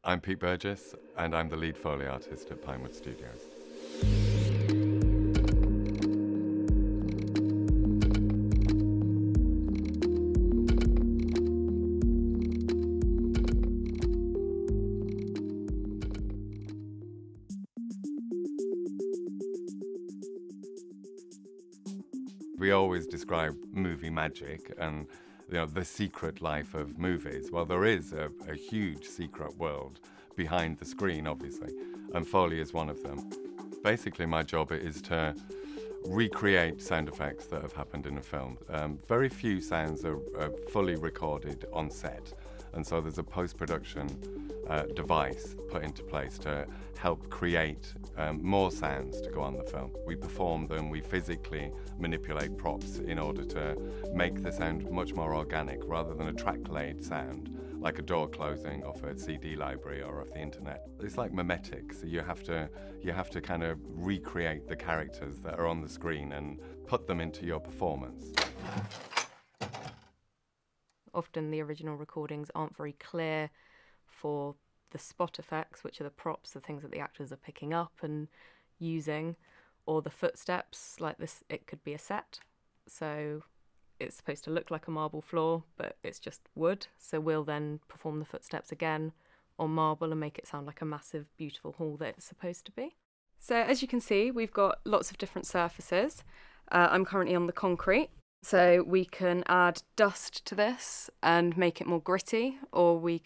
I'm Pete Burgess, and I'm the lead Foley artist at Pinewood Studios. We always describe movie magic and the secret life of movies. Well, there is a huge secret world behind the screen, obviously, and Foley is one of them. Basically, my job is to recreate sound effects that have happened in a film. Very few sounds are fully recorded on set, and so there's a post-production device put into place to help create more sounds to go on the film. We perform them, we physically manipulate props in order to make the sound much more organic rather than a track-laid sound like a door closing off a CD library or off the internet. It's like memetics. You have to kind of recreate the characters that are on the screen and put them into your performance. Often the original recordings aren't very clear for the spot effects, which are the props, the things that the actors are picking up and using, or the footsteps, like this, it could be a set. So it's supposed to look like a marble floor, but it's just wood. So we'll then perform the footsteps again on marble and make it sound like a massive, beautiful hall that it's supposed to be. So as you can see, we've got lots of different surfaces. I'm currently on the concrete. So we can add dust to this and make it more gritty, or we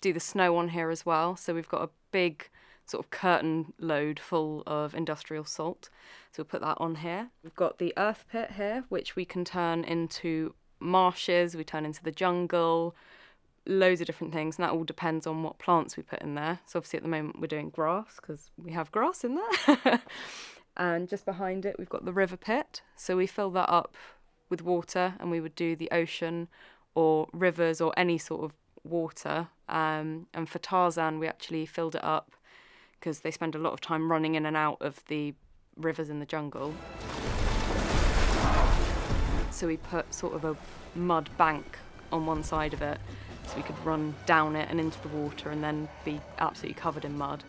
do the snow on here as well. So we've got a big sort of curtain load full of industrial salt. So we'll put that on here. We've got the earth pit here, which we can turn into marshes, we turn into the jungle, loads of different things, and that all depends on what plants we put in there. So obviously at the moment we're doing grass because we have grass in there. And just behind it we've got the river pit. So we fill that up with water, and we would do the ocean or rivers or any sort of water. And for Tarzan we actually filled it up because they spend a lot of time running in and out of the rivers in the jungle. So we put sort of a mud bank on one side of it so we could run down it and into the water and then be absolutely covered in mud.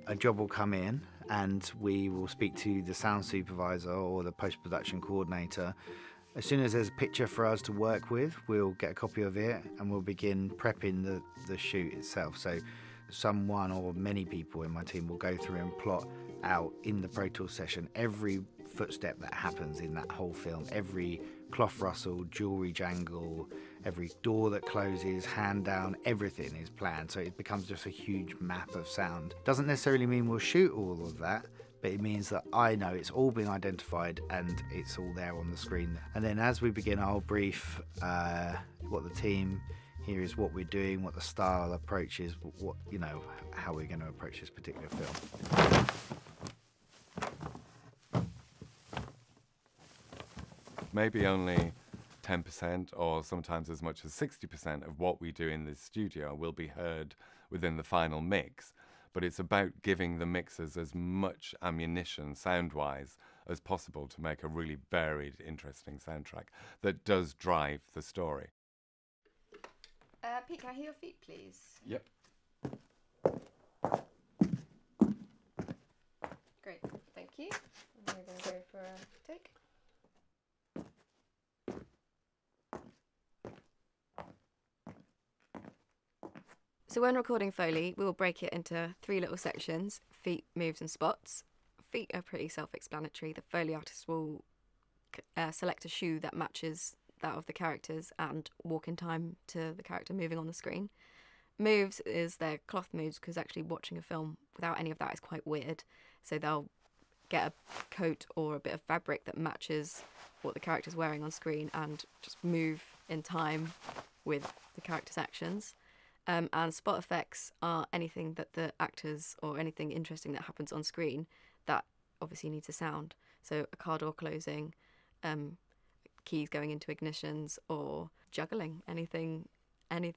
A job will come in and we will speak to the sound supervisor or the post-production coordinator. As soon as there's a picture for us to work with, we'll get a copy of it and we'll begin prepping the shoot itself. So someone or many people in my team will go through and plot out in the Pro Tools session every footstep that happens in that whole film, every cloth rustle, jewellery jangle, every door that closes, hand down, everything is planned. So it becomes just a huge map of sound. Doesn't necessarily mean we'll shoot all of that, but it means that I know it's all been identified and it's all there on the screen. And then as we begin, I'll brief what the team here is, what we're doing, what the style approach is, what how we're going to approach this particular film. Maybe only 10% or sometimes as much as 60% of what we do in this studio will be heard within the final mix. But it's about giving the mixers as much ammunition sound-wise as possible to make a really varied, interesting soundtrack that does drive the story. Pete, can I hear your feet, please? Yep. Great, thank you. And we're going to go for a take. So when recording Foley, we will break it into 3 little sections: feet, moves and spots. Feet are pretty self-explanatory. The Foley artist will select a shoe that matches that of the characters and walk in time to the character moving on the screen. Moves is their cloth moves, because actually watching a film without any of that is quite weird. So they'll get a coat or a bit of fabric that matches what the character's wearing on screen and just move in time with the character's actions. And spot effects are anything that the actors, or anything interesting that happens on screen that obviously needs a sound. So a car door closing, keys going into ignitions, or juggling,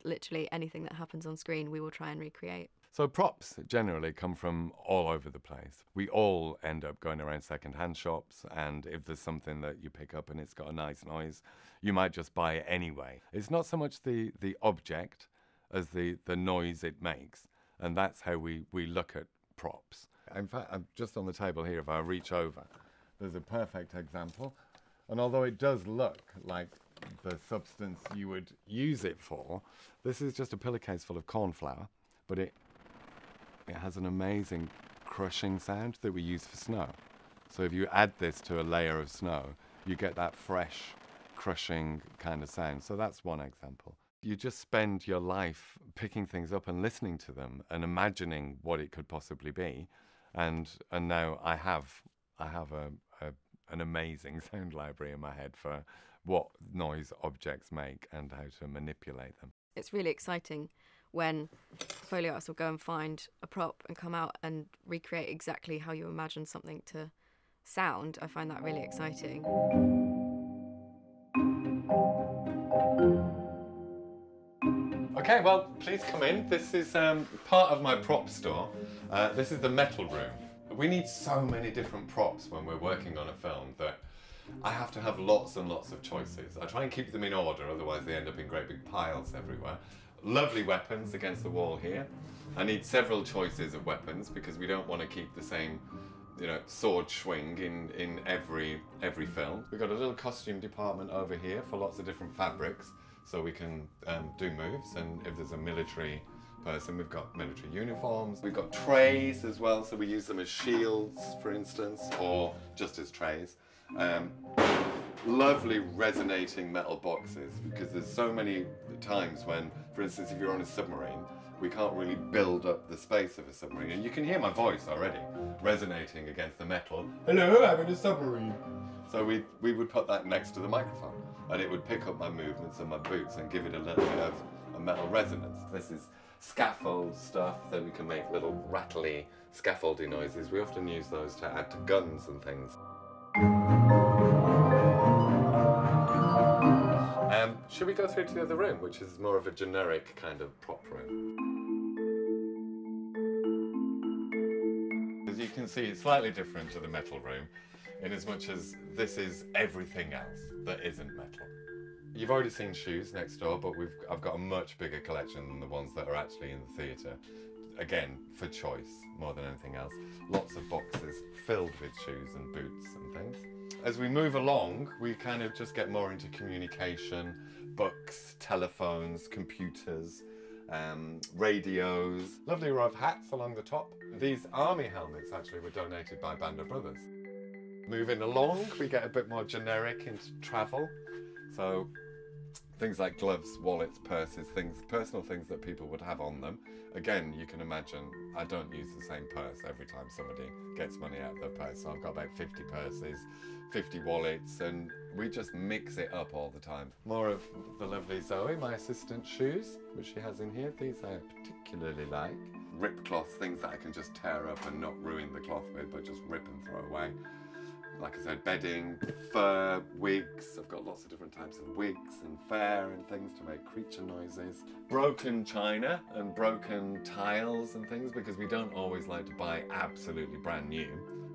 literally anything that happens on screen we will try and recreate. So props generally come from all over the place. We all end up going around second-hand shops, and if there's something that you pick up and it's got a nice noise, you might just buy it anyway. It's not so much the object as the noise it makes, and that's how we look at props. In fact, I'm just on the table here, if I reach over, there's a perfect example. And although it does look like the substance you would use it for, this is just a pillowcase full of corn flour, but it has an amazing crushing sound that we use for snow. So if you add this to a layer of snow, you get that fresh, crushing kind of sound. So that's one example. You just spend your life picking things up and listening to them and imagining what it could possibly be. And now I have an amazing sound library in my head for what noise objects make and how to manipulate them. It's really exciting when Foley artists will go and find a prop and come out and recreate exactly how you imagine something to sound. I find that really exciting. Okay, well, please come in. This is part of my prop store. This is the metal room. We need so many different props when we're working on a film that I have to have lots and lots of choices. I try and keep them in order, otherwise they end up in great big piles everywhere. Lovely weapons against the wall here. I need several choices of weapons because we don't want to keep the same, sword swing in every film. We've got a little costume department over here for lots of different fabrics, so we can do moves. And if there's a military person, we've got military uniforms. We've got trays as well, so we use them as shields, for instance, or just as trays. Lovely resonating metal boxes, because there's so many times when, for instance, if you're on a submarine, we can't really build up the space of a submarine. And you can hear my voice already resonating against the metal. Hello, I'm in a submarine. So we would put that next to the microphone, and it would pick up my movements and my boots and give it a little bit of a metal resonance. This is scaffold stuff, that we can make little rattly scaffolding noises. We often use those to add to guns and things. Should we go through to the other room, which is more of a generic kind of prop room? As you can see, it's slightly different to the metal room, in as much as this is everything else that isn't metal. You've already seen shoes next door, but I've got a much bigger collection than the ones that are actually in the theatre. Again, for choice more than anything else. Lots of boxes filled with shoes and boots and things. As we move along, we kind of just get more into communication, books, telephones, computers, radios. Lovely row of hats along the top. These army helmets actually were donated by Band of Brothers. Moving along, we get a bit more generic into travel. So things like gloves, wallets, purses, personal things that people would have on them. Again, you can imagine I don't use the same purse every time somebody gets money out of their purse. So I've got about 50 purses, 50 wallets, and we just mix it up all the time. More of the lovely Zoe, my assistant's shoes, which she has in here. These I particularly like. Rip cloth, things that I can just tear up and not ruin the cloth with, but just rip and throw away. Like I said, bedding, fur, wigs. I've got lots of different types of wigs and fur and things to make creature noises. Broken china and broken tiles and things, because we don't always like to buy absolutely brand new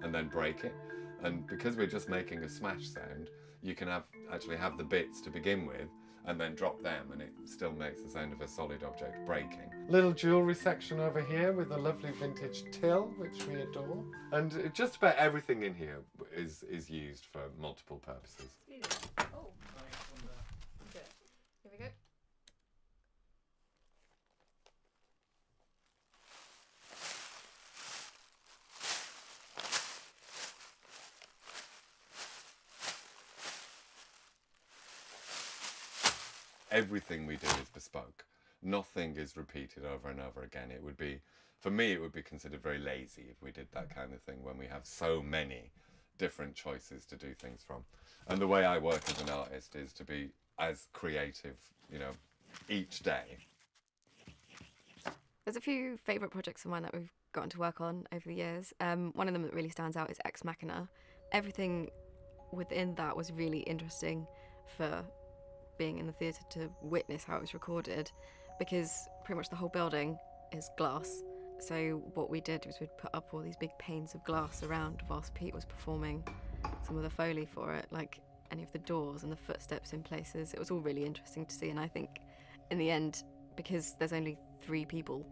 and then break it. And because we're just making a smash sound, you can actually have the bits to begin with and then drop them, and it still makes the sound of a solid object breaking. Little jewellery section over here with a lovely vintage till, which we adore. And just about everything in here is used for multiple purposes. Oh. Good. Here we go. Everything we do is bespoke. Nothing is repeated over and over again. It would be, for me, it would be considered very lazy if we did that kind of thing when we have so many different choices to do things from. And the way I work as an artist is to be as creative, each day. There's a few favourite projects of mine that we've gotten to work on over the years. One of them that really stands out is Ex Machina. Everything within that was really interesting for being in the theatre to witness how it was recorded, because pretty much the whole building is glass So what we did was we'd put up all these big panes of glass around whilst Pete was performing some of the Foley for it, like any of the doors and the footsteps in places. It was all really interesting to see, and I think in the end, because there's only 3 people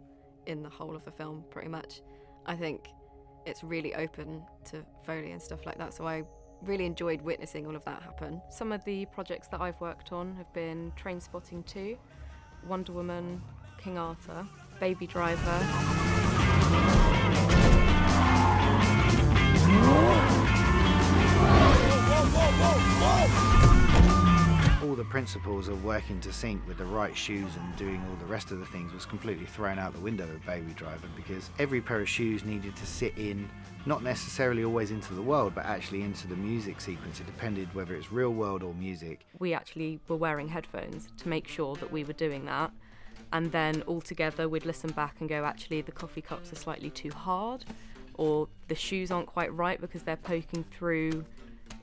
in the whole of the film pretty much, I think it's really open to Foley and stuff like that, so I really enjoyed witnessing all of that happen. Some of the projects that I've worked on have been Trainspotting 2, Wonder Woman, King Arthur, Baby Driver. All the principles of working to sync with the right shoes and doing all the rest of the things was completely thrown out the window with Baby Driver, because every pair of shoes needed to sit in, not necessarily always into the world, but actually into the music sequence. It depended whether it's real world or music. We actually were wearing headphones to make sure that we were doing that, and then all together we'd listen back and go, actually the coffee cups are slightly too hard, or the shoes aren't quite right because they're poking through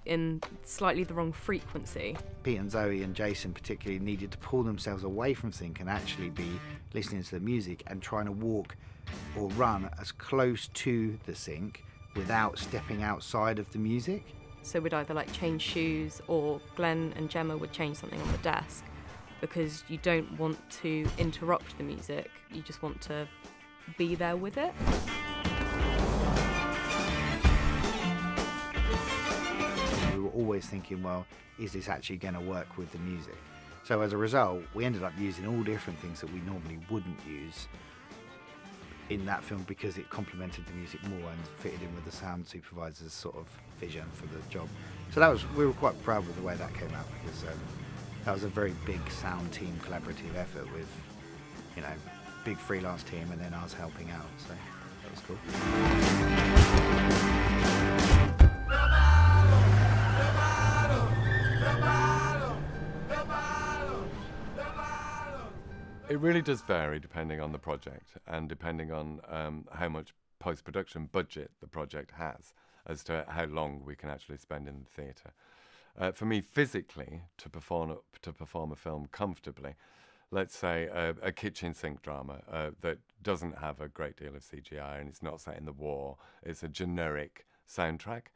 in slightly the wrong frequency. Pete and Zoe and Jason particularly needed to pull themselves away from sync and actually be listening to the music and trying to walk or run as close to the sync without stepping outside of the music. So we'd either like change shoes, or Glenn and Gemma would change something on the desk, because you don't want to interrupt the music, you just want to be there with it. We were always thinking, well, is this actually going to work with the music? So as a result, we ended up using all different things that we normally wouldn't use in that film, because it complemented the music more and fitted in with the sound supervisor's sort of vision for the job. So we were quite proud with the way that came out, because that was a very big sound team collaborative effort with, you know, big freelance team and then us helping out, so that was cool. It really does vary depending on the project and depending on how much post-production budget the project has, as to how long we can actually spend in the theatre. For me, physically, to perform a film comfortably, let's say a kitchen sink drama that doesn't have a great deal of CGI and it's not set in the war, it's a generic soundtrack,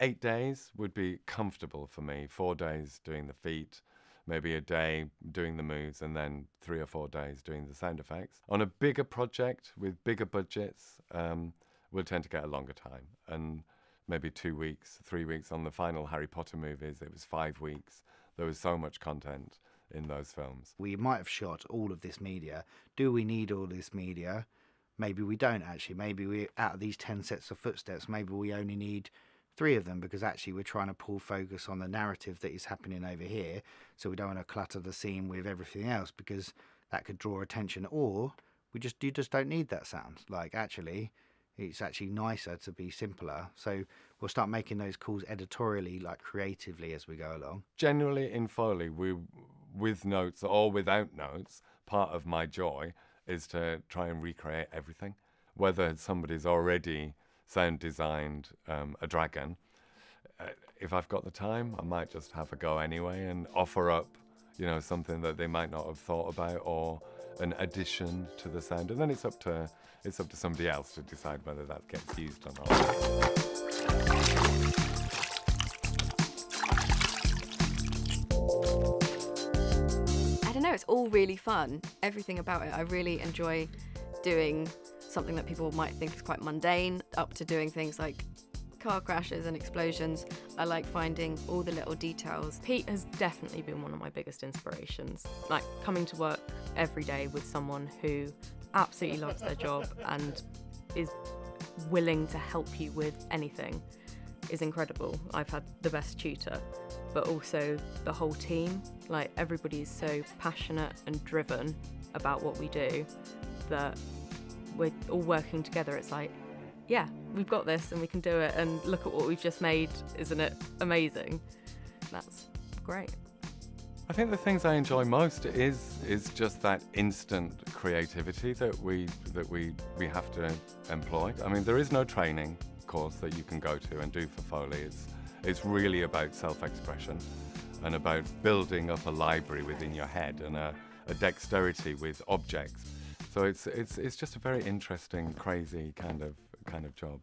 8 days would be comfortable for me. 4 days doing the feet, maybe a day doing the moves, and then 3 or 4 days doing the sound effects. On a bigger project with bigger budgets, we'll tend to get a longer time, and maybe 2 weeks, 3 weeks. On the final Harry Potter movies, it was 5 weeks. There was so much content in those films. We might have shot all of this media. Do we need all this media? Maybe we don't actually. Maybe we, out of these 10 sets of footsteps, maybe we only need 3 of them, because actually we're trying to pull focus on the narrative that is happening over here, so we don't want to clutter the scene with everything else, because that could draw attention. Or you just don't need that sound. Like, actually, it's actually nicer to be simpler. So we'll start making those calls editorially, like creatively, as we go along. Generally in Foley, with notes or without notes, part of my joy is to try and recreate everything. Whether somebody's already sound designed a dragon, if I've got the time, I might just have a go anyway and offer up, you know, something that they might not have thought about, or an addition to the sound, and then it's up to somebody else to decide whether that gets used or not. I don't know, it's all really fun. Everything about it. I really enjoy doing something that people might think is quite mundane, up to doing things like car crashes and explosions. I like finding all the little details. Pete has definitely been one of my biggest inspirations. Like, coming to work every day with someone who absolutely loves their job and is willing to help you with anything is incredible. I've had the best tutor, but also the whole team. Like, everybody's so passionate and driven about what we do that we're all working together. It's like, yeah, we've got this and we can do it, and look at what we've just made. Isn't it amazing? That's great. I think the things I enjoy most is just that instant creativity that we have to employ. I mean, there is no training course that you can go to and do for Foley. It's really about self-expression and about building up a library within your head and a dexterity with objects. So it's just a very interesting, crazy kind of job.